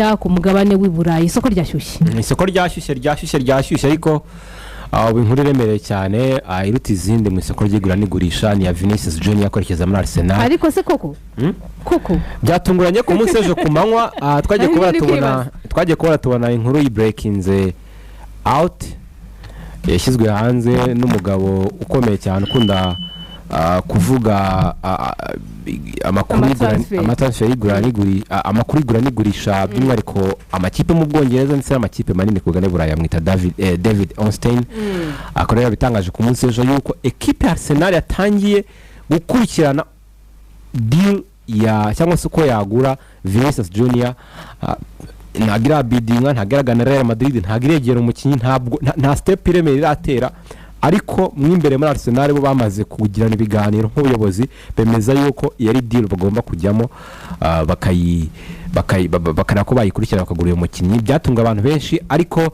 mushya ku mugabane w'Iburayi. Isoko ryashyushye ariko inkuru iremereye cyane iruta izindi mu isoko ry'igura n'igurisha ni ya Vinicius Jr akorekeza muri Arsenal. Ariko se koko byatunguranye ku munsi ejo ku manywa twagiye kubona tubona inkuru y'ibreakinze out yashyizwe hanze n'umugabo ukomeye cyane ukunda kuvuga amakuru y'igura n'igurisha by'umwihariko amakipe mu Bwongereza ndetse n'amakipe manini ku Burayi amwita David Onstein. akorera bitangaje ku munsi ejo yuko ekipe ya Arsenal yatangiye gukurikirana deal cyangwa se uko yagura Vinicius Jr. ntagira bidinga ntagaragana Real Madrid ntagiregera umukinnyi nta step iremeye iratera, ariko mwimbere muri Arsenal bo bamaze kugirana ibiganiro nk'ubuyobozi bemeza yuko yari deal bagomba kujyamo bakana ko bayikurikirana bakagura uyu mukinnyi. Byatunga abantu benshi, ariko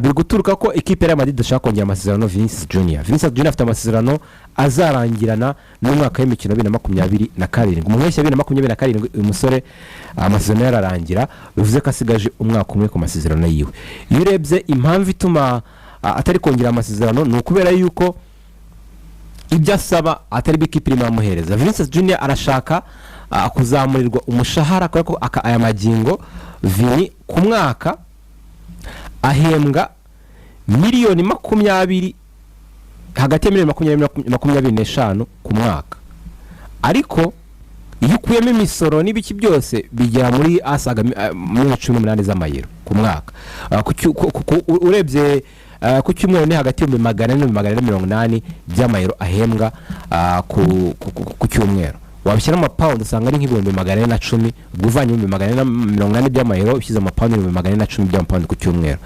biri guturuka ko ekipe ya Madrid ishaka kongera amasezerano Vinicius Jr afite amasezerano azarangirana n'umwaka w'imikino 2027 mu mpeshyi 2027 uyu musore amasezerano yararangira, bivuze ko asigaje umwaka umwe ku masezerano yiwe. Iyo urebye impamvu ituma atari kongera amasezerano ni ukubera yuko ibyo asaba atari b'ikipe irimo amuhereza. Vinicius Jr arashaka kuzamurirwa umushahara kuko aya magingo Vini ku mwaka ahembwa miliyoni 20 hagati ya miliyoni 25 ku mwaka, ariko iyo ukuyemo imisoro n'ibiki byose bigera muri asaga miliyoni 18 z'amayero ku mwaka. Urebye ku cyumweru ni hagati y'ibihumbi 480 by'amayero ahembwa ku cyumweru. Wabishyira mu pound usanga ari nk'ibihumbi 410, ubuvanye ibihumbi 480 by'amayero ushyize mu pound ibihumbi 410 by'amapound ku cyumweru.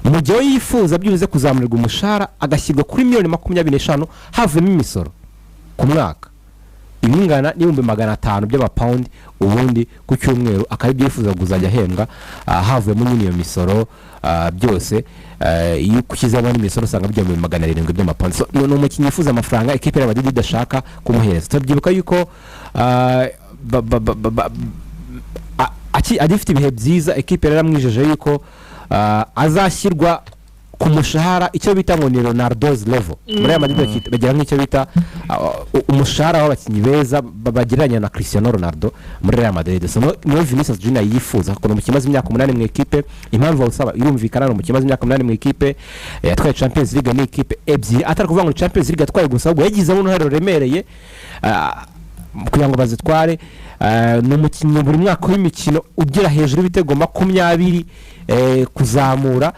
Mu gihe yifuza byuze kuzamurirwa umushahara agashyirwa kuri miliyoni 25 havemo imisoro ku mwaka ibingana n'ibihumbi 500 by'amapound, ubundi ku cyumweru akabyifuza kuzajya ahembwa havemo n'iyo misoro byose. Iyo kukizamo n'imisoro usanga byo mu 700 by'amapound. No umukinnyi yifuza amafaranga ekipe ya Madrid idashaka kumuhereza. Tubyibuka yuko agifite ibihe byiza ekipe yaramwijeje yuko azashyirwa ku mushahara icyo bita ngo ni Ronaldo's level. Muri ya Madrid bagira nk'icyo bita umushahara w'abakinnyi beza bagereranya na Cristiano Ronaldo muri Real Madrid. So no Vinicius Jr yifuza ko umukinnyi maze imyaka 8 mu ekipe, impamvu usaba irumvikana no umukinnyi maze imyaka 8 mu ekipe yatwaye Champions League ni ekipe ebyiri, atari kuvuga ngo Champions League atwaye gusa ahubwo yagizemo uruhare ruremereye kugira ngo bazitware. Ni umukinnyi buri mwaka w'imikino ugira hejuru y'ibitego 20 kuzamura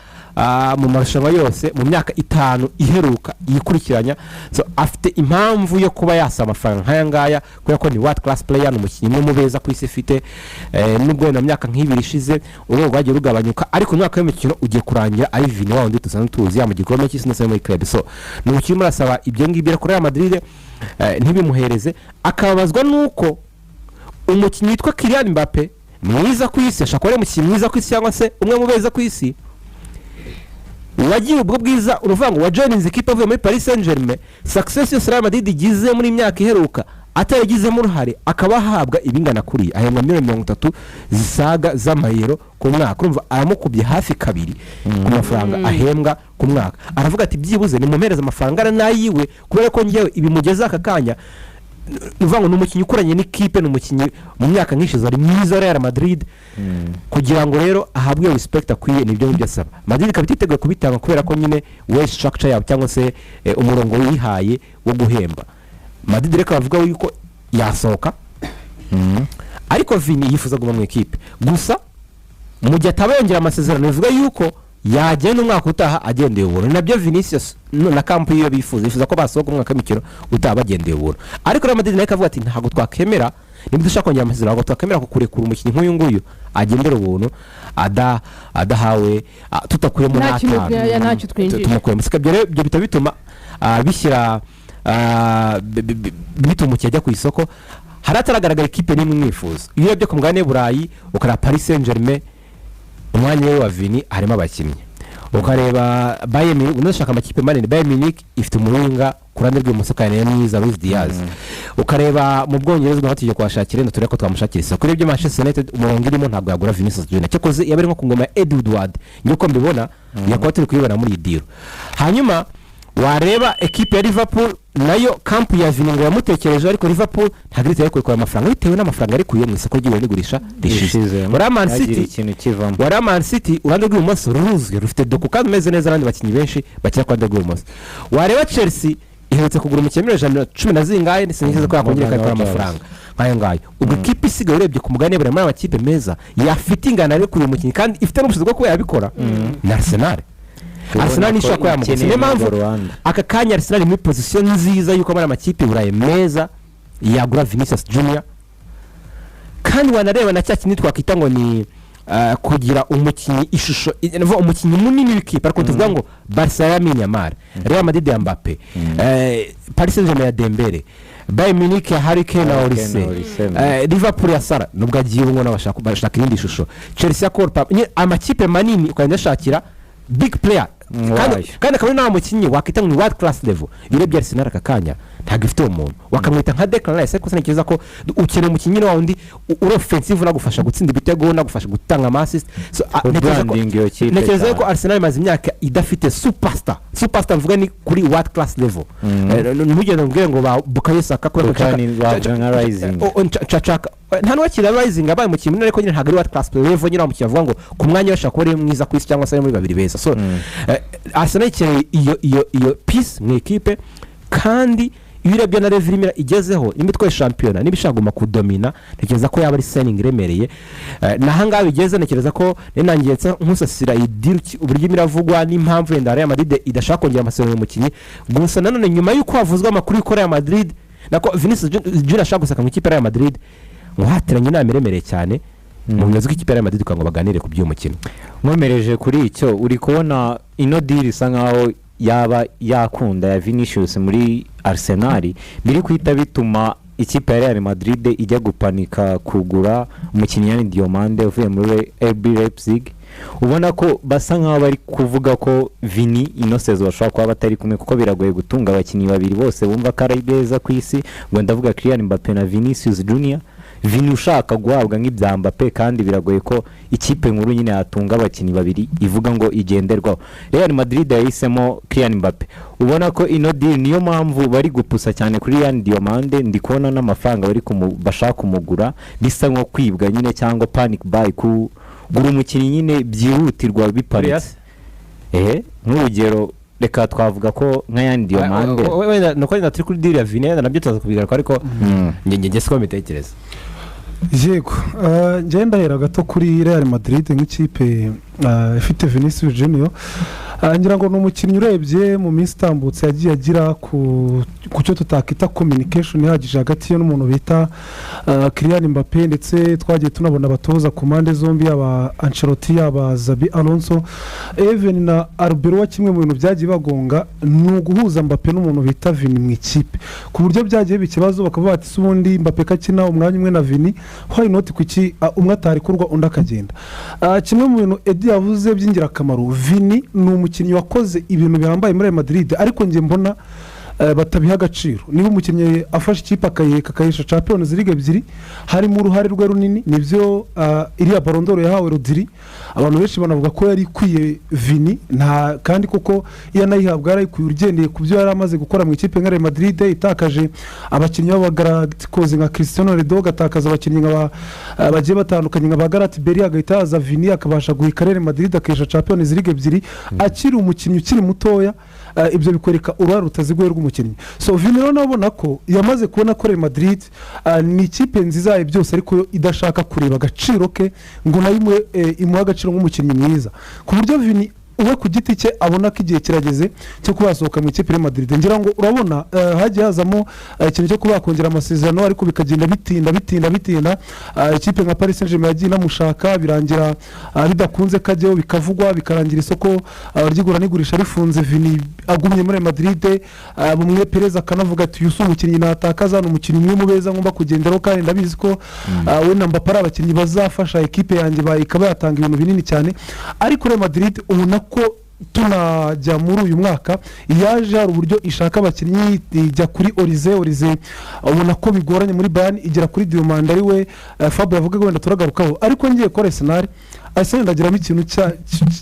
mu marushanwa yose mu myaka 5 iheruka yikurikiranya. So afite impamvu yo kuba yasa amafaranga nk'aya ngaya kubera ko ni world class player, n'umukinnyi mu beza ku isi ifite nubwo na myaka nk'ibiri ishize urugo rwagiye rugabanyuka, ariko umwaka w'imikino ugiye kurangira ari Vini wa wundi tusanzwe tuzi ya mu gikombe cy'isi ndetse muri club. So ni umukinnyi murasaba ibyo ngibyo kuri Real Madrid ntibimuhereze, akabazwa nuko umukinnyi witwa Kylian Mbappe mwiza ku isi ashakora umukinnyi mwiza ku isi cyangwa se umwe mu beza ku isi wagiye ubwo bwiza uruvango wa joining equipe avuye muri Paris Saint-Germain, success yose Real Madrid igize muri imyaka iheruka atayagizemo uruhare, akaba ahabwa ibingana kuri ahembwa miliyoni 30 zisaga z'amayero ku mwaka. Urumva aramukubye hafi kabiri ku mafaranga ahembwa ku mwaka. Aravuga ati byibuze ni mumereza amafaranga ara nayiwe kubera ko ngewe ibimugeza aka kanya. Uvuga ngo n'umukinnyi ukoranye n'ikipe, n'umukinnyi mu myaka nk'ishize ari mwiza Real Madrid, kugira ngo rero ahabwe respect akwiye nibyo byasaba. Madrid kabiti iteguye kubitanga kubera ko nyine we structure yabo cyangwa se umurongo wihaye wo guhemba. Madrid reka bavuga yuko yasohoka, ariko Vini yifuza guma mu ekipe gusa mu gihe atabongera amasezerano bivuga yuko yagenda umwaka utaha agendeye ubuntu. Nabyo Vinicius na kampu iyo bifuza ko basohoka umwaka w'imikino utaha bagendeye ubuntu, ariko Real Madrid nayo kavuga ati ntago twakemera nimba dushaka kongera amasezerano ntago twakemera kukurekura umukinnyi nk'uyu nguyu agendera ubuntu adahawe tutakuyemo ntacyo twinjije tumukuyemo. Ibyo bita bituma bishyira bituma cyajya ku isoko harataragaragara ekipe nimwe mwifuza. Iyo urebye ku mugabane w'Uburayi ukara Paris Saint-Germain umwanya we wa Vini harimo abakinnyi, ukareba Bayern Munich unashaka amakipe manini. Bayern Munich ifite umuringa ruhande rw'ibumoso kandi mwiza Luis Diaz ukareba mu Bwongereza bahatije kwashakira no tureko twamushakira isoko kuri ibyo Manchester United umurongo irimo ntabwo yagura Vinicius Jr cyakoze yabari nko ku ngoma ya Edward nyuko mbibona yakwa turi kuyibona muri deal hanyuma wareba equipe ya Liverpool nayo kampu ya Vini ngo yamutekereje ariko Liverpool ntagirite ariko ikora amafaranga bitewe n'amafaranga ari kuye mu isoko ry'ibintu gurisha rishize wara Man City urande rw'umunsi ruzwe rufite doku kandi meze neza abandi bakinyi benshi bakira kwa rw'umunsi wareba Chelsea iherutse kugura umukino ijana 10 na zingaye sinigeze ko yakongera ikora amafaranga nk'ayo ngayo ubwo kipe isigaye urebye ku mugane bari muri amakipe meza yafite ingana ari kuri umukinyi kandi ifite n'ubushobozi bwo kuba yabikora na Arsenal ni shaka yamukiye niyo mpamvu aka kanya Arsenal muri position nziza yuko muri amakipe buraye meza yagura Vinicius Jr kandi wanareba na cyakindi twakita ngo ni kugira umukinyi ishusho umukinyi munini w'ikipe ariko tuvuga ngo Barca ya Yamal Real Madrid ya Mbappe Paris Saint-Germain ya Dembele Bayern Munich ya Harry Kane na Olise Liverpool ya Salah nubwo agiye ngo nabashaka indi shusho Chelsea ya Cole amakipe manini ukagenda shakira big player kandi akaba nta mukinyi wakita mu world class level irebye Arsenal akakanya ntago ifite umuntu wakamwita nka Declan Rice ariko sinekeza ko ukene umukinyi wawe uri offensive nagufasha gutsinda ibitego nagufasha gutanga assist so nekeza ko Arsenal imaze imyaka idafite superstar mvuga ni kuri world class level ntugende mbwire ngo Bukayo Saka ko rising nta n'uwakira rising abaye mu kintu ariko nyine ntago ari world class level nyine umukiye avuga ngo ku mwanya washaka ko ari mwiza kwisi cyangwa se muri babiri beza so Arsenal ikeneye iyo piece mu equipe kandi iyo urebye na Revirimira igezeho imitwe shampiyona nibishaguma kudomina ntekereza ko yaba ari signing remereye nahangabe igeze ntekereza ko nenangiye nkusasira idiruki uburyo miravugwa n'impamvu yenda Real Madrid idashaka kongera amasezerano mu mukinyi gusa nanone nyuma yuko havuzwa amakuru y'iko Real Madrid nako Vinicius Jr ashaka gusaka mu ikipe ya Real Madrid muhatiranye inama iremereye cyane mu nyazo k'ikipe ya Real Madrid ngo baganire ku by'umukino nkomereje kuri icyo uri kubona ino deal isa nkaho yaba yakunda ya Vinicius muri Arsenal biri kwita bituma ikipe ya Real Madrid ijya gupanika kugura umukinnyi Diomande uvuye muri RB Leipzig ubona ko basa nkaho bari kuvuga ko Vini Innocent bashobora kuba batari kumwe kuko biragoye gutunga abakinnyi babiri bose bumva ko ari beza ku isi ngo ndavuga Kylian Mbappe na Vinicius Jr Vini ushaka guhabwa nk'ibya Mbappe kandi biragoye ko ikipe nkuru nyine yatunga abakinnyi babiri ivuga ngo igenderwaho Real Madrid yahisemo Kylian Mbappe ubona ko ino deal niyo mpamvu bari gupusa cyane kuri Yan Diomande ndi kubona n'amafaranga bari bashaka kumugura bisa nko kwibwa nyine cyangwa panic buy ku gura umukinnyi nyine byihutirwa biparitse nk'urugero reka twavuga ko nka Yan Diomande wenda nuko ni naturi kuri deal ya Vini nabyo tuzaza kubigaruka ariko ngenge siko mitekereza yego ngenda hera gato kuri Real Madrid nk'ikipe ifite Vinicius Jr ngira ngo n'umukinnyi urebye mu minsi itambutse yagiye agira ku cyo tutakita communication ihagije hagati n'umuntu bita Kylian Mbappe ndetse twagiye tunabona abatoza ku mande zombi aba Ancelotti aba Xabi Alonso even na Arbeloa kimwe mu bintu byagiye bagonga no guhuza Mbappe n'umuntu bita Vini mu ikipe ku buryo byagiye bikibazo bakavuga ati subundi Mbappe kakina umwanya umwe na Vini why not kuki umwe atari kurwa undi akagenda kimwe mu bintu Edi yavuze by'ingirakamaro Vini ni umukinnyi wakoze ibintu bihambaye muri Madrid ariko nge mbona batabiha agaciro niba umukinnyi afashe ikipe akayesha Champions League ebyiri harimo uruhare rwe runini nibyo iriya Ballon d'Or yahawe Rodri abantu benshi banavuga ko yari kwiye Vini nta kandi koko iyo nayihabwa ari kugendeye ku byo yari amaze gukora mu ikipe nka Real Madrid itakaje abakinnyi b'Abagalacticos nka Cristiano Ronaldo gatakaza abakinnyi bagiye batandukanye nka Gareth Bale agahita haza Vini akabasha guhika Real Madrid akesha Champions League ebyiri akiri umukinnyi ukiri mutoya ibyo bikwereka uruhare rutaziguye rw'umukinnyi so Vini rero nabona ko yamaze kubona ko Real Madrid ni ikipe nziza yayo byose ariko idashaka kureba agaciro ke ngo nayo imuha agaciro nk'umukinnyi mwiza ku buryo Vini uwe ku giti cye abona ko igihe kirageze cyo kubasohoka mu ikipe ya Madrid ngira ngo urabona hagiye hazamo ikintu cyo kubakongera amasezerano ariko bikagenda bitinda ikipe nka Paris Saint-Germain yagiye namushaka birangira bidakunze kajyeho bikavugwa bikarangira isoko ryigura n'igurisha rifunze Vini agumye muri Madrid bumwe Perez akanavuga ati Yose umukinnyi natakaza n'umukinnyi umwe mu beza ngomba kugenderaho kandi ndabizi ko we na Mbappe abakinnyi bazafasha ikipe yanjye ikaba yatanga ibintu binini cyane ariko Real Madrid ubona ko tunajya muri uyu mwaka yaje hari uburyo ishaka abakinnyi ijya kuri Orize ubona ko bigoranye muri Bayern igera kuri Diomande ari we Fabio yavuga ngo wenda turagarukaho ariko ngiye kora Arsenal ndagiramo ikintu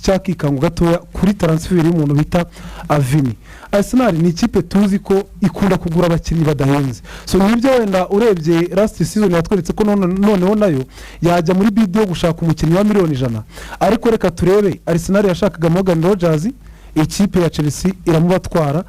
cyakikango gatoya kuri transfer y'umuntu bita Vini. Arsenal ni ikipe tuzi ko ikunda kugura abakinnyi badahenze, so nibyo wenda urebye last season yatweretse ko noneho nayo yajya muri bid yo gushaka umukinnyi wa miliyoni 100, ariko reka turebe Arsenal yashakaga Morgan Rogers, ikipe ya Chelsea iramubatwara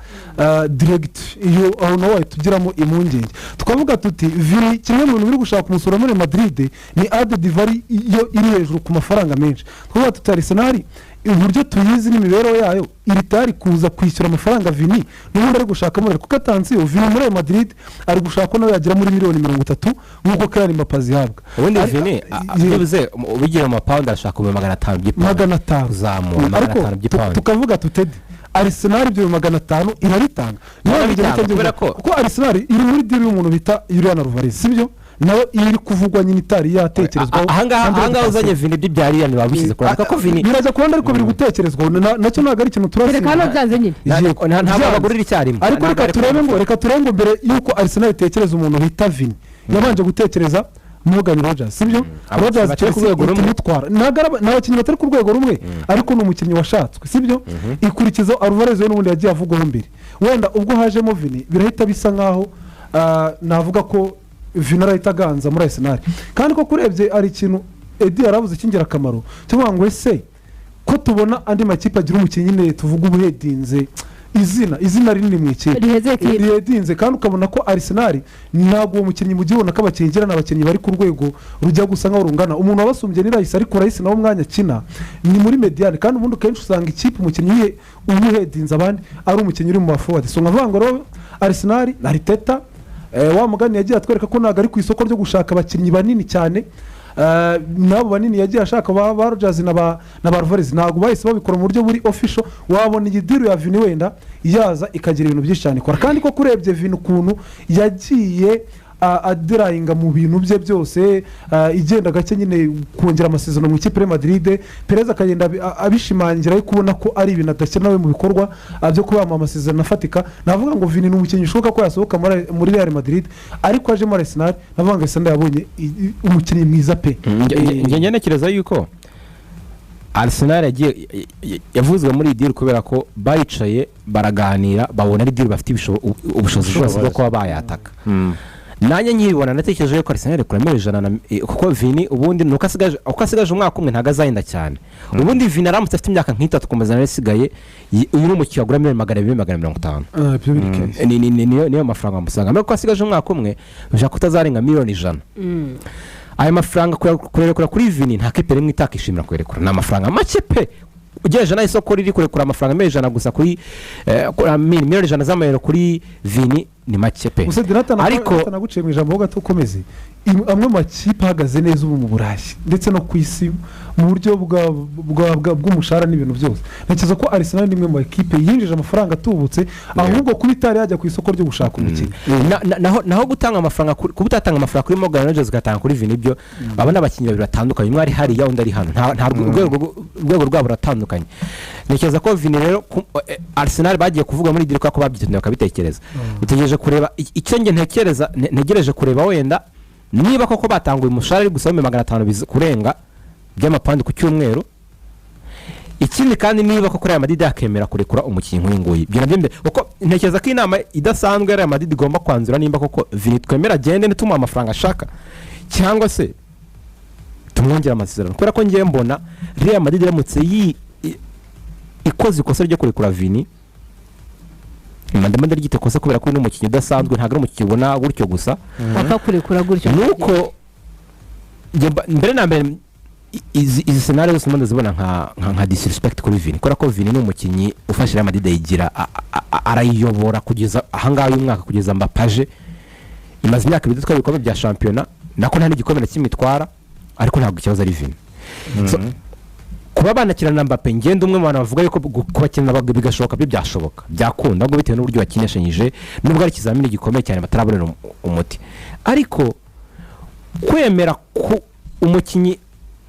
direct iyo aho nawe tugiramo impungenge twavuga tuti Vini kimwe mu bintu biri gushaka umusoro muri Madrid ni added value iyo iri hejuru ku mafaranga menshi. Twavuga tuti Arsenal uburyo tuyizi n'imibereho yayo iritari kuza kwishyura amafaranga Vini n'ubundi ari gushaka muri kuko atansiyo Vini muri Madrid ari gushaka nawe yagira muri miliyoni 30 nk'uko kandi mapazi habwa ubundi Vini bivuze ubigira mu pound arashaka 500 by'pound zamura ariko tukavuga tutedi Arsenal ibyo 500 iraritanga kuko Arsenal iri muri deal y'umuntu bita Julian Alvarez sibyo nawe iri kuvugwa nyine itari yatekerezwaho ahangaha uzanye Vini byari yani babishyize kuraka ko Vini biraza kubona ariko biri gutekerezwaho nacyo ntabwo ari ikintu turasize reka hano byanze nyine ntabwo abagurira icyarimwe ariko reka turebe ngo mbere yuko Arsenal itekereza umuntu bita Vini yabanje gutekereza Morgan Rogers sibyo Rogers cyo ku rwego rumwe n'abakinnyi batari ku rwego rumwe ariko ni umukinnyi washatswe sibyo ikurikiza Alvarez n'ubundi yagiye avugwaho mbere wenda ubwo hajemo Vini birahita bisa nkaho navuga ko Vini arahita aganza muri Arsenal kandi ko kurebye ari ikintu Edi yaravuze cy'ingirakamaro cyangwa ngo ese ko tubona andi makipe agira umukinnyi nyine tuvuga ubuhedinze izina rinini mu ikipe rihedinze kandi ukabona ko Arsenal ntabwo uwo mukinnyi mu gihona k'abakinnyi gira n'abakinnyi bari ku rwego rujya gusa nkaho rungana umuntu wabasumbye ni Rice ariko Rice nawo mwanya kina ni muri mediane kandi ubundi kenshi usanga ikipe umukinnyi ubuhedinze abandi ari umukinnyi uri mu forward so nkavuga ngo Arsenal Arteta wa mugani yagiye atwereka ko ntabwo ari ku isoko ryo gushaka abakinnyi banini cyane nabo banini yagiye ashaka ba Rogers na Alvarez ntabwo bahise babikora mu buryo buri official wabona iyi deal ya Vini wenda yaza ikagira ibintu byinshi cyane ikora kandi ko kurebye Vini ukuntu yagiye adirayinga mu bintu bye byose igenda gake nyine kongera amasezerano mu ikipe ya Madrid Perez akagenda abishimangira yo kubona ko ari ibintu adashyira nawe mu bikorwa byo kuba amasezerano afatika navuga ngo Vini ni umukinnyi ushoboka ko yasohoka muri Real Madrid ariko aje muri Arsenal navuga ngo Arsenal yabonye umukinnyi mwiza pe njye ntekereza yuko Arsenal yavuzwe muri deal kubera ko bayicaye baraganira babona ari deal bafite ubushobozi bwo kuba bayataka nanjye nkibona natekereje yuko Arsenal kuramira 100 kuko Vini ubundi nuko asigaje umwaka umwe ntago azayinda cyane ubundi Vini aramutse afite imyaka nk'itatu komeza nasigaye uyu umukiye agura 250 niyo mafaranga amusanga ariko asigaje umwaka umwe ushaka kutazarenga miliyoni 100 aya mafaranga kurekura kuri Vini nta kipe rimwe itakishimira kurekura na mafaranga make pe ugereje na isoko riri kurekura amafaranga 100 gusa kuri miliyoni 100 z'amayero kuri Vini ni make pe ariko naguciye mu ijambo gato ukomeze amwe makipe ahagaze neza ubu mu Burayi ndetse no ku isi mu buryo bw'umushahara n'ibintu byose ntekereza ko Arsenal ni imwe mu makipe yinjije amafaranga atubutse ahubwo kuba itari yajya ku isoko ryo gushaka umukinnyi naho gutanga amafaranga kuba utatanga amafaranga kuri Morgan Rogers ugatanga kuri Vini byo babona abakinnyi babiri batandukanye umwe ari hariya undi ari hano nta urwego rwabo ruratandukanye ntekereza ko Vini rero Arsenal bagiye kuvuga muri dirika ko babyitondeye bakabitekereza bitegereje kureba icyo nge ntegereje kureba wenda niba koko batanguye umushahara ari gusaba 500 kurenga by'amapandi ku cyumweru ikindi kandi niba koko Real Madrid yakemera kurekura umukinnyi nk'uyinguye byo nabyo mbere uko ntekereza ko inama idasanzwe Real Madrid igomba kwanzura nimba koko Vini twemera agende nituma amafaranga ashaka cyangwa se tumwongera amasezerano kubera ko ngiye mbona Real Madrid iramutse ikoze ikosa ryo kurekura Vini mandamanda rigite kosa kubera ko n'umukinnyi udasanzwe ntago ari umukinnyi ubona gutyo gusa bakakurekura gutyo nuko mbere na mbere izi scenario zose manda zibona nka disrespect kuri Vini kubera ko Vini ni umukinnyi ufasha Real Madrid yigira arayiyobora kugeza ahangaha uyu mwaka kugeza Mbappé imaze imyaka 2 twabikombe bya championnat nako nta n'igikombe na kimwe itwara ariko ntabwo ikibazo ari Vini kuba banakirana na Mbappé ngende umwe mu bantu bavuga yuko kubakina bigashoboka byashoboka byakunda ngo bitewe n'uburyo bakineshanyije nubwo ari ikizamini gikomeye cyane batarabonera umuti ariko kwemera ku umukinnyi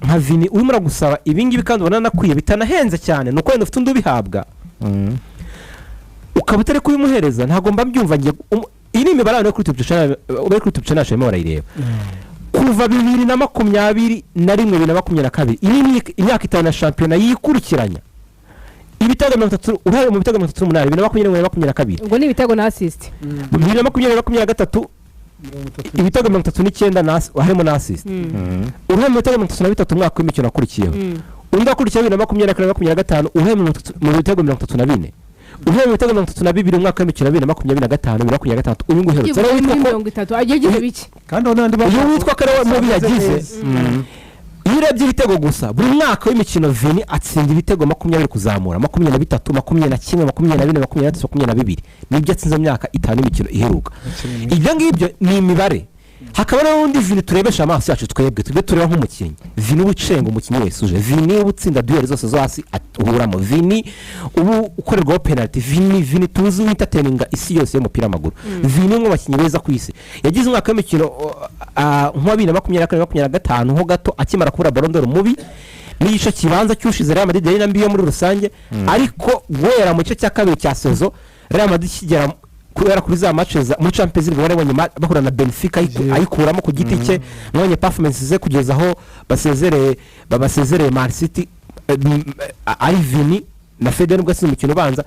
nka Vini urimo uragusaba ibingibi kandi ubona nakwiye bitanahenze cyane nuko wenda ufite undi ubihabwa ukaba utari kubimuhereza ntabwo mba mbyumva ngiye iyi ni imibare yo kuri YouTube channel shema barayireba kuva 2021 na 2022 iyi imyaka 5 ya shampiyona yikurikiranya ibitego 30 uhaye mu bitego 38 2022 ubwo ni ibitego na assist 2023 ibitego 39 harimo na assist uhaye mu bitego 33 umwaka w'imikino akurikiyeho undi akurikiyeho 2024 uhaye mu bitego 34 uhaye mu bitego 32 umwaka w'imikino 2025 uyu nguherutse rero witwa 30 agiye biki kandi n'andi uyu witwa kare mu yagize iyo urebye ibitego gusa buri mwaka w'imikino Vini atsinda ibitego 20 kuzamura 23 21 22 23 nibyo atsinze mu myaka 5 imikino iheruka ibyo ngibyo ni imibare hakaba n'undi Vini turebesha amaso yacu twebwe tujye tureba nk'umukinnyi Vini ucenga umukinnyi wese uje Vini ubutsinda duel zose zo hasi uhuramo Vini ubu ukorerwaho penalty Vini tuzi entertaininga isi yose y'umupira w'amaguru Vini nk'umukinnyi weza ku isi yagize umwaka w'imikino nka 2024 ho gato akimara kubura Ballon d'Or mubi n'icyo kibanza cyushize Real Madrid na mbiyo muri rusange ariko guhera mu cyo cya kabiri cya sezo Real Madrid kigera kubera kuri za matches muri Champions League barabonye bahura na Benfica ayikuramo ku giti cye none performance ze kugeza aho basezereye Man City ari Vini na Fede nubwo si umukino ubanza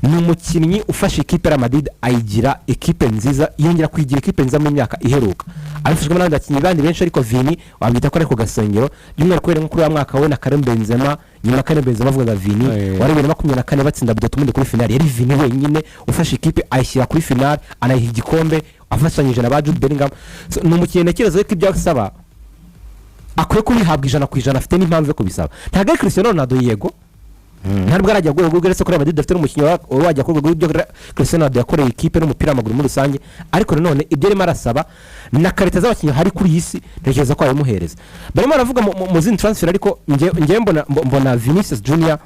ni umukinnyi ufashe ikipe ya Madrid ayigira ikipe nziza yongera kwigira ikipe nziza mu myaka iheruka abifashwe n'abandi bakinnyi bandi benshi ariko Vini wabita ko ari ku gasengero by'umwihariko kubera nk'ukuri wa mwaka we na Karim Benzema nyuma Karim Benzema avuga Vini wari 2024 batsinda Dortmund kuri finale yari Vini wenyine ufashe ikipe ayishyira kuri finale anayiha igikombe afashanyije na ba Jude Bellingham ni umukinnyi ntekereza ko ibyo asaba akwiye kubihabwa 100% afite n'impamvu yo kubisaba ntabwo ari Cristiano Ronaldo yego ntabwo arajya gugeretse kuri Madrid afite umukinnyi wajya ku rwego rw'ibyo Cristiano Ronaldo yakoreye ikipe n'umupira w'amaguru muri rusange ariko nanone ibyo arimo arasaba na karita z'abakinnyi hari kuri iyi si ntekereza ko abimuhereza barimo baravuga mu zindi transfer ariko ngewe mbona Vinicius Jr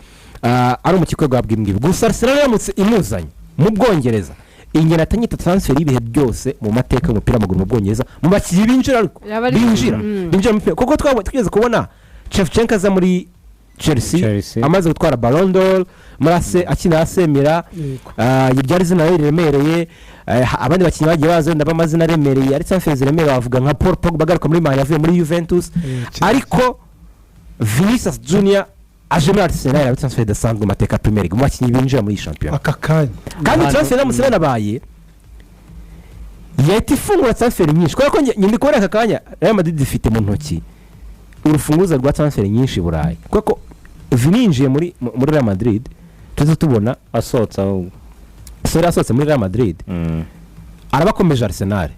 ari umukiko gwabwimbwe gusa Arsenal yamutse imuzanye mu Bwongereza ingena atanyita transfer y'ibihe byose mu mateka y'umupira w'amaguru mu Bwongereza mu bakinnyi binjira kuko twageze kubona Shevchenko za muri Chelsea amaze gutwara Ballon d'Or murase akina asemera ibyari zina riremereye abandi bakinnyi bagiye bazo ndabamaze naremereye ari transfer ziremereye bavuga nka Paul Pogba bagaruka muri Man yavuye muri Juventus ariko Vinicius Jr aje muri Arsenal ari transfer dasanzwe mu mateka Premier League mu bakinnyi binjira muri champion akakanya kandi transfer namusena nabaye yeti fungura transfer nyinshi kuko nyindi kubona akakanya Real Madrid ifite mu ntoki urufunguzo rwa transfer nyinshi burayi kuko Vininjiye muri Real Madrid tuzi tubona asotsa muri Real Madrid arabakomeje Arsenal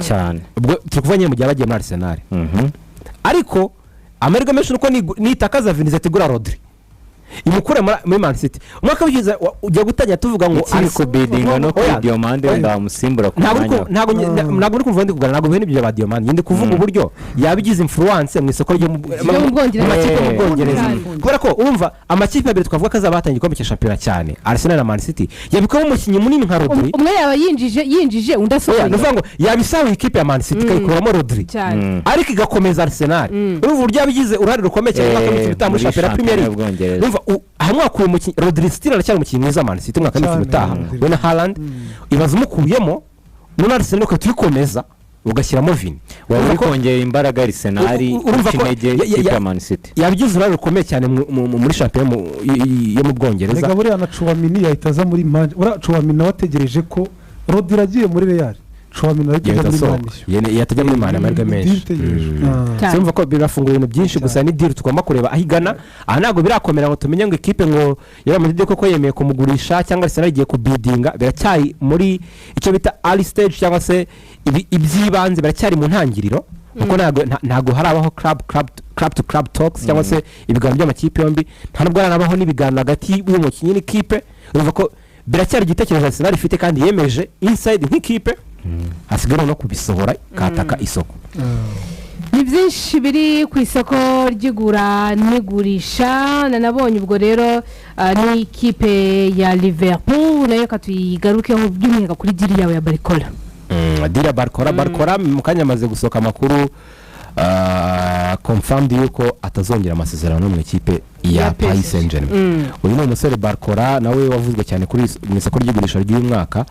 cyane ubwo tukuvanye mu gihe bagiye muri Arsenal ariko America menshi nuko nitakaza Vinicius tegura Rodri imukure muri Man City umwaka wigize ujya gutanya tuvuga ngo ariko biddinga no kuri Diomande ndamusimbura ku mwanya ntabwo uri kuvuga ndi kugana ntabwo bene ibyo ba Diomande ndi kuvuga uburyo yabigize influence mu isoko ryo mu Bwongereza kubera ko urumva amakipe abiri twavuga ko azabatangiye igikombe cya shampiyona cyane Arsenal na Man City yabikamo umukinnyi munini nka Rodri umwe yaba yinjije undi asohoye ndavuga ngo yabisawe ikipe ya Man City kayikuramo Rodri ariko igakomeza Arsenal urumva uburyo yabigize urari rukomeye cyane mwaka w'imikino muri shampiyona Premier League hamwe akuye umukinnyi Rodri Stiller cyane umukinnyi mwiza Man City mwaka w'imikino utaha we na Haaland ibaza umukuyemo none Arsenal ko tuyikomeza ugashyiramo Vini wari kongera imbaraga Arsenal ukinege ikipe Man City yabigize urari rukomeye cyane muri shampiyona yo mu Bwongereza rega buriya na Chouamini yahitaza muri ura Chouamini wategereje ko Rodri agiye muri Real Chouamini yatajya muri Man amarga menshi simva ko birafungura ibintu byinshi gusa ni deal tugomba kureba ahigana aha ntago birakomera ngo tumenye ngo ikipe ngo yari Madrid koko yemeye kumugurisha cyangwa Arsenal igiye kubiddinga biracyari muri icyo bita early stage cyangwa se ibyibanze biracyari mu ntangiriro kuko ntago harabaho club to club talks cyangwa se ibiganiro by'amakipe yombi nta nubwo harabaho n'ibiganiro hagati y'umukinnyi n'ikipe urumva ko biracyari igitekerezo Arsenal ifite kandi yemeje inside nk'ikipe hasigara no kubisohora kataka isoko ni byinshi biri ku isoko ry'igura n'igurisha nanabonye ubwo rero ni ikipe ya Liverpool nayo katuyigarukeho by'umwihariko kuri diri yawe ya Barcola diri ya Barcola mu kanya amaze gusohoka amakuru confirmed yuko atazongera amasezerano mu ikipe ya Paris Saint-Germain. Uyu ni umusore Barcola nawe wavuzwe cyane kuri mu isoko ry'igurisha ry'uyu mwaka,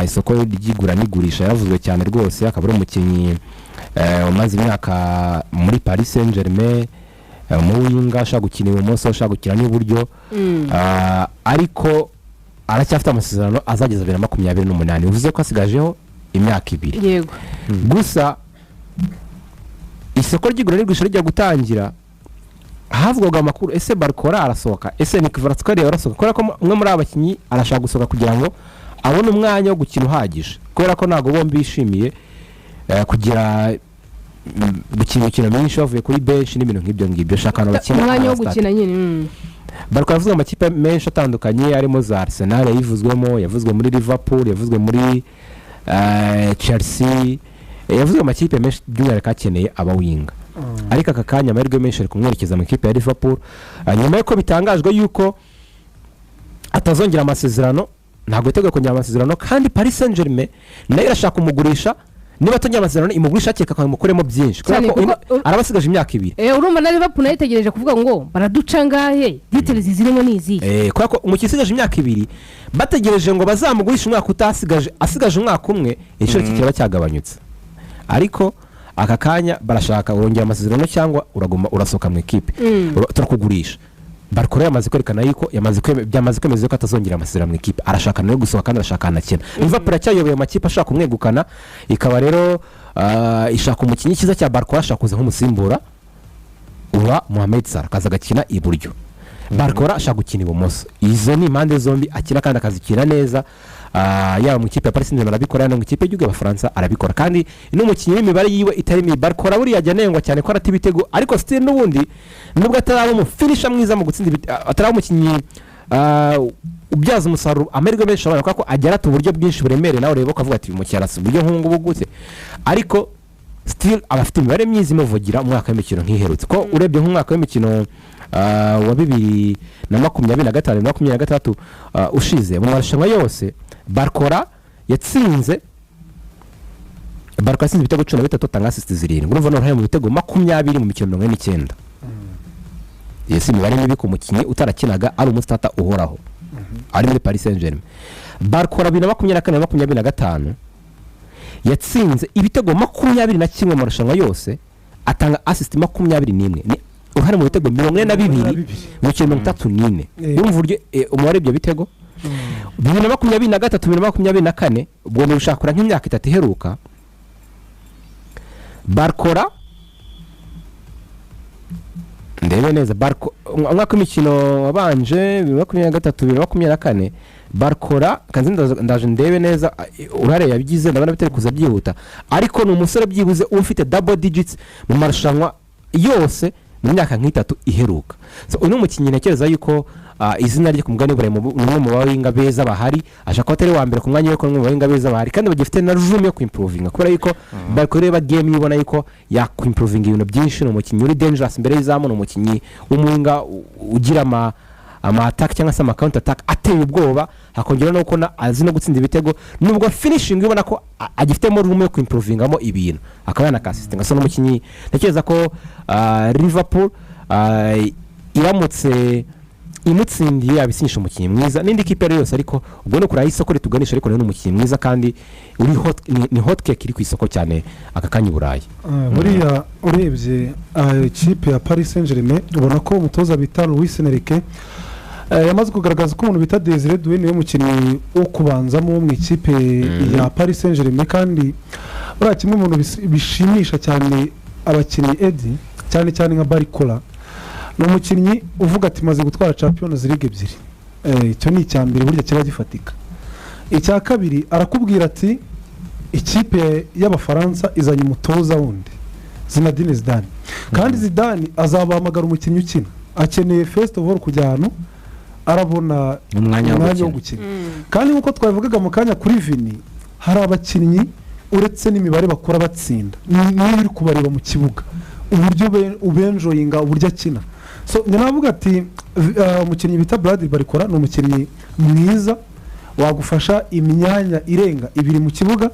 isoko ry'igura n'igurisha yaravuzwe cyane rwose, akaba ari umukinnyi umaze imyaka muri Paris Saint-Germain, mu winga ashaka gukina ibumoso, ashaka gukina n'iburyo, ariko aracyafite amasezerano azageza 2028, uvuze ko asigajeho imyaka 2. Yego. Gusa isoko ry'igura n'igurisha rijya gutangira, havugwaga amakuru ese Barcola arasohoka, ese Nick Kvaratskhelia arasohoka, kubera ko umwe muri abakinnyi arashaka gusohoka kugira ngo abone umwanya wo gukina uhagije, kubera ko ntabwo bombi bishimiye kugira gukina imikino myinshi bavuye kuri bench n'ibintu nk'ibyo ngibyo, ashaka abakina umwanya wo gukina nyine. Barcola yavuze amakipe menshi atandukanye, arimo za Arsenal yivuzwemo, yavuzwe muri Liverpool, yavuzwe muri Chelsea, yavuze amakipe menshi by'umwihariko akeneye abawinga. Ariko aka kanya amahirwe menshi ari kumwerekeza mu ikipe ya Liverpool, nyuma y'uko bitangajwe yuko atazongera amasezerano, ntabwo yiteguye kongera amasezerano, kandi Paris Saint-Germain nayo irashaka kumugurisha. Niba atongera amasezerano imugurisha akeka ko imukoremo byinshi, kuko arabasigaje imyaka 2. Urumva na Liverpool nayo itegereje kuvuga ngo baraduca ngahe, details zirimo nizi. Kubera ko umukino usigaje imyaka 2 bategereje ngo bazamugurisha umwaka asigaje umwaka umwe, igiciro kikaba cyagabanyutse. Ariko aka kanya barashaka urongera amasezerano cyangwa uragomba urasohoka mu ikipe turakugurisha. Barcola yamaze kwerekana yuko byamaze kwemeza ko atazongera amasezerano mu ikipe, arashaka no gusohoka kandi arashaka anakina. Liverpool acyayoboye amakipe ashaka kumwegukana, ikaba rero ishaka umukinnyi cyiza cya Barcola, ashaka kuza nk'umusimbura uwa Mohamed Salah, kaza gakina iburyo. Barcola ashaka gukina ibumoso. Izo ni impande zombi akina kandi akazikina neza. Yaba mu ikipe ya Paris Saint-Germain arabikora, no mu ikipe y'igihugu y'Abafaransa arabikora, kandi n'umukinnyi w'imibare yiwe itari mi. Barcola buri yagenengwa cyane ko arata ibitego, ariko still n'ubundi nubwo ataraba mu finisher mwiza mu gutsinda, ataraba umukinnyi ubyaza umusaruro amahirwe menshi abana, kuko agera tu buryo bwinshi buremere, nawe reba ko avuga ati umucyarasi uburyo nk'ubu gute, ariko still abafite imibare myiza imuvugira mu mwaka w'imikino ntiherutse. Ko urebye nk'umwaka w'imikino wa 2025 2026 ushize mu marushanwa yose Barcola yatsinze ibitego 13, atanga assist 7. Urumva no mu bitego 20 mu mikino 49. Yesi imibare mibi ku mukinnyi utarakinaga ari umustata uhoraho ari muri Paris Saint-Germain. Barcola 2024 2025 yatsinze ibitego 21 mu marushanwa yose, atanga assist 21. Ni uhari mu bitego 42 mu mikino 34. Urumva uryo umubare ibyo bitego 2023 2024 ubwo ni ushakura nk'imyaka 3 iheruka. Barcola ndebe neza, umwaka w'imikino wabanje 2023 2024 Barcola kanzi ndaje ndebe neza urare yabigize, ndabona bitari kuza byihuta, ariko ni umusore byibuze ufite double digits mu marushanwa yose mu myaka nk'itatu iheruka. So uyu umukinnyi ntekereza yuko izina rye ku mugani bare mu mu bawinga beza bahari, ashaka atari wa mbere ku mwanya w'uko mu bawinga beza bahari, kandi bagifite na room yo kuimprovinga, kubera yuko Barcola game yibona yuko ya kuimprovinga ibintu byinshi. No umukinnyi uri dangerous imbere y'izamu, no umukinnyi w'umuwinga ugira ama attack cyangwa se ama counter attack ateye ubwoba, hakongera no ko azi no gutsinda ibitego, nubwo finishing ibona ko agifitemo room yo kuimprovingamo ibintu, akaba na assisting. So no umukinnyi ntekereza ko Liverpool iramutse imutsindiye abisinyisha umukinnyi mwiza n'indi kipe yose, ariko ubwo no kuri isoko rituganisha, ariko ni umukinnyi mwiza kandi uri hot cake iri ku isoko cyane aka kanya Burayi. Buriya urebye ikipe ya Paris Saint-Germain ubona ko umutoza bita Luis Enrique yamaze kugaragaza ko umuntu bita Desire Doué niwe mukinnyi wo kubanzamo mu ikipe ya Paris Saint-Germain, kandi buriya kimwe mu bintu bishimisha cyane abakinnyi Edi cyane nka Barcola, ni umukinnyi uvuga ati maze gutwara Champions League 2. Icyo ni icyambere burya kiba gifatika. Icya kabiri arakubwira ati ikipe y'Abafaransa izanye umutoza wundi Zinedine Zidane, kandi Zidane azabahamagara umukinnyi ukina, akeneye first of all kujya ahantu arabona umwanya wo gukina. Kandi nkuko twavugaga mu kanya kuri Vini, hari abakinnyi uretse n'imibare bakora batsinda, niyo uri kubareba mu kibuga uburyo ubenjoyinga uburyo akina. So navuga ati umukinnyi bita Barcola ni umukinnyi mwiza wagufasha imyanya irenga 2 mu kibuga,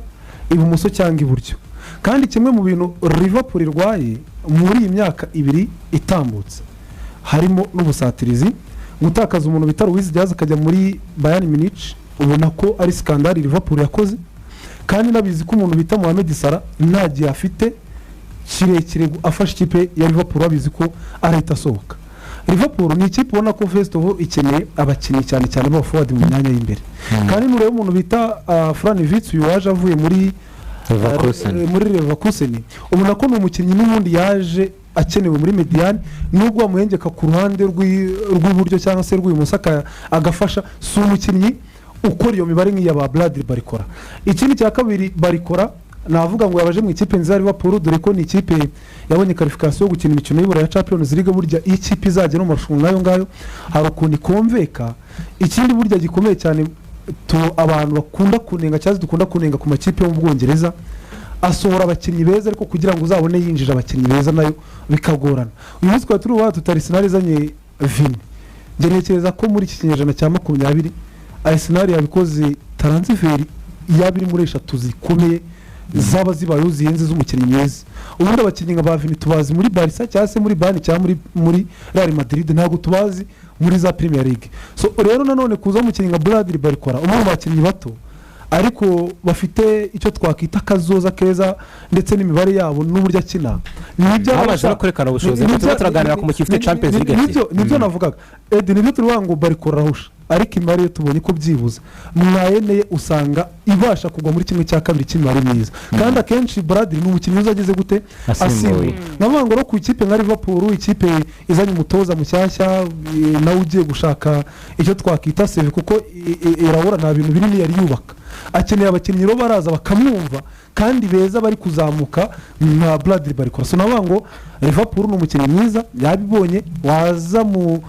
ibumoso cyangwa iburyo. kandi kimwe mu bintu Liverpool irwaye muri iyi myaka ibiri itambutse harimo n'ubusatirizi gutakaza umuntu bita Luis Diaz akajya muri Bayern Munich ubona ko ari skandali Liverpool yakoze kandi nabizi ko umuntu bita Mohamed Salah ntagiye afite kirekire afasha ikipe ya Liverpool abizi ko arahita asohoka. Liverpool ni ikipe ubona ko first of all ikeneye abakinnyi cyane cyane ba forward mu myanya y'imbere kandi nureba umuntu bita Franivitz uyu waje avuye muri Leverkusen ubona ko ni umukinnyi n'ubundi yaje akenewe muri mediane nubwo bamuhengeka ku ruhande rw'iburyo cyangwa se rw'ibumoso agafasha si umukinnyi ukora iyo mibare nk'iya ba Bradley Barikora. Ikindi cya kabiri Barikora navuga ngo yabaje mu ikipe nziza Liverpool dore ko ni ikipe yabonye qualification yo gukina imikino y'ibura ya Champions League burya ikipe izajya no marushanwa nayo ngayo hari ukuntu ikomveka. Ikindi burya gikomeye cyane abantu bakunda kunenga cyangwa dukunda kunenga ku makipe yo mu Bwongereza asohora abakinnyi beza ariko kugira ngo uzabone yinjira abakinnyi beza nayo bikagorana. Uyu munsi kwa turi watu Arsenal izanye Vini ngerekereza ko muri iki kinyejana cya 20 Arsenal yabikoze transfer yabiri muri 3 zikomeye zaba zibayo zihenze z'umukinnyi mwiza. Ubundi abakinnyi nka ba Vini tubazi muri Barca cyangwa se muri Bayern cyangwa muri Real Madrid ntabwo tubazi muri za Premier League. So rero nanone kuza umukinnyi nka Bradley Barikora umwe mu bakinnyi bato ariko bafite icyo twakita kazoza keza ndetse n'imibare yabo n'uburyo akina nibyo amaze no kwerekana ubushobozi kuko turaganira ku mukifite Champions League nibyo navugaga nibyo turuvuga ngo Barikora rahusha ariko imibare yo tubonye ko byibuze mwayeneye usanga ibasha kugwa muri kimwe cya kabiri cy'imibare myiza kandi akenshi Bradley ni umukinnyi uzageze gute asimbuye navuga ngo no ku ikipe nka Liverpool ikipe izanye umutoza mushyashya nawe ugiye gushaka icyo twakita save kuko irabura nta bintu binini yari yubaka akeneye abakinnyi ro baraza bakamwumva kandi beza bari kuzamuka nka Bradley Barikora. So navuga ngo Liverpool ni umukinnyi mwiza yabibonye waza mu